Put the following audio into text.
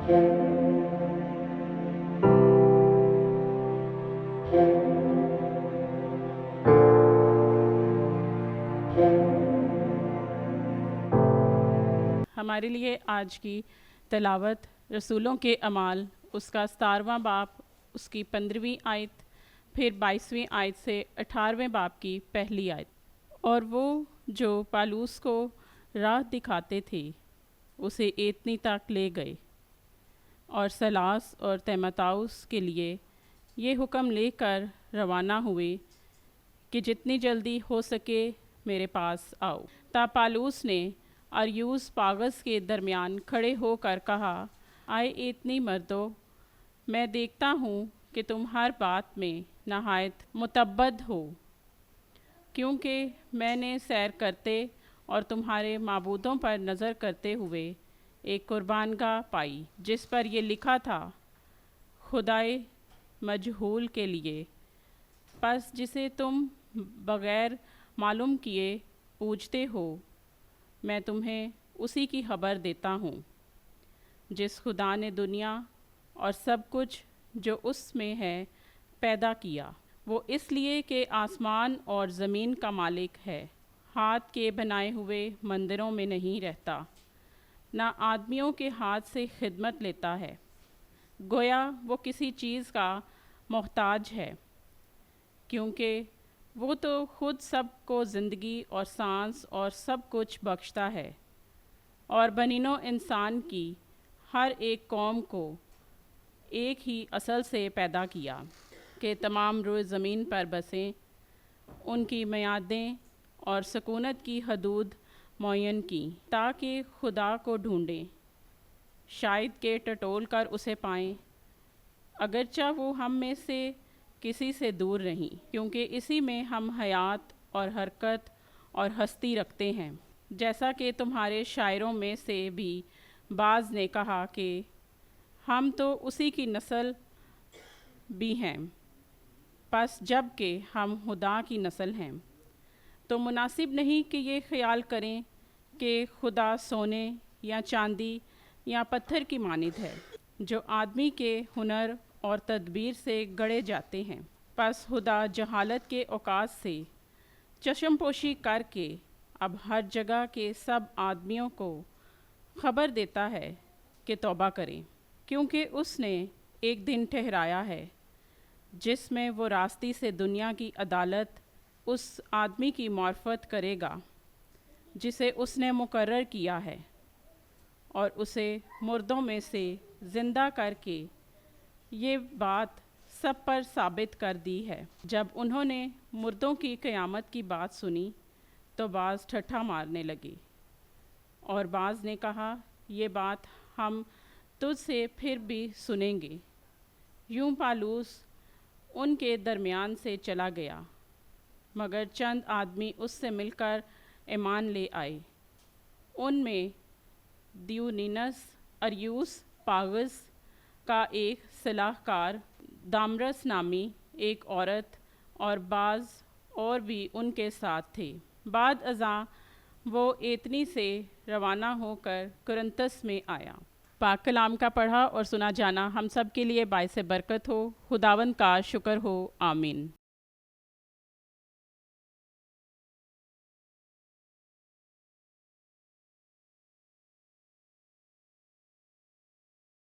ہمارے لیے آج کی تلاوت رسولوں کے اعمال اس کا 17واں باب، اس کی 15ویں آیت، پھر 22ویں آیت سے 18ویں باب کی پہلی آیت۔ اور وہ جو پالوس کو راہ دکھاتے تھے اسے ایتنی تک لے گئے، اور سلاس اور تیمتاؤس کے لیے یہ حکم لے کر روانہ ہوئے کہ جتنی جلدی ہو سکے میرے پاس آؤ۔ تب پالوس نے اریوس پاگس کے درمیان کھڑے ہو کر کہا، آئے ایتنی مردو، میں دیکھتا ہوں کہ تم ہر بات میں نہایت متعبد ہو، کیونکہ میں نے سیر کرتے اور تمہارے معبودوں پر نظر کرتے ہوئے ایک قربان گاہ پائی جس پر یہ لکھا تھا، خدائے مجہول کے لیے، پس جسے تم بغیر معلوم کیے پوجتے ہو، میں تمہیں اسی کی خبر دیتا ہوں، جس خدا نے دنیا اور سب کچھ جو اس میں ہے پیدا کیا۔ وہ اس لیے کہ آسمان اور زمین کا مالک ہے، ہاتھ کے بنائے ہوئے مندروں میں نہیں رہتا، نہ آدمیوں کے ہاتھ سے خدمت لیتا ہے، گویا وہ کسی چیز کا محتاج ہے، کیونکہ وہ تو خود سب کو زندگی اور سانس اور سب کچھ بخشتا ہے، اور بنی نوع انسان کی ہر ایک قوم کو ایک ہی اصل سے پیدا کیا کہ تمام روئے زمین پر بسیں، ان کی میعادیں اور سکونت کی حدود معین کیں، تاکہ خدا کو ڈھونڈیں، شاید کہ ٹٹول کر اسے پائیں، اگرچہ وہ ہم میں سے کسی سے دور نہیں، کیونکہ اسی میں ہم حیات اور حرکت اور ہستی رکھتے ہیں، جیسا کہ تمہارے شاعروں میں سے بھی بعض نے کہا کہ ہم تو اسی کی نسل بھی ہیں، پس جب کہ ہم خدا کی نسل ہیں تو مناسب نہیں کہ یہ خیال کریں کہ خدا سونے یا چاندی یا پتھر کی مانند ہے، جو آدمی کے ہنر اور تدبیر سے گڑھے جاتے ہیں۔ پس خدا جہالت کے اوقات سے چشم پوشی کر کے اب ہر جگہ کے سب آدمیوں کو خبر دیتا ہے کہ توبہ کریں، کیونکہ اس نے ایک دن ٹھہرایا ہے جس میں وہ راستی سے دنیا کی عدالت اس آدمی کی معرفت کرے گا جسے اس نے مقرر کیا ہے، اور اسے مردوں میں سے زندہ کر کے یہ بات سب پر ثابت کر دی ہے۔ جب انہوں نے مردوں کی قیامت کی بات سنی تو بعض ٹھٹھا مارنے لگے، اور بعض نے کہا، یہ بات ہم تجھ سے پھر بھی سنیں گے۔ یوں پالوس ان کے درمیان سے چلا گیا، مگر چند آدمی اس سے مل کر ایمان لے آئے، ان میں دیونینس، اریوس پاگس کا ایک صلاح کار، دامرس نامی ایک عورت، اور بعض اور بھی ان کے ساتھ تھے۔ بعد ازاں وہ ایتنی سے روانہ ہو کر کرنتس میں آیا۔ پاک کلام کا پڑھا اور سنا جانا ہم سب کے لیے باعث برکت ہو۔ خداوند کا شکر ہو، آمین۔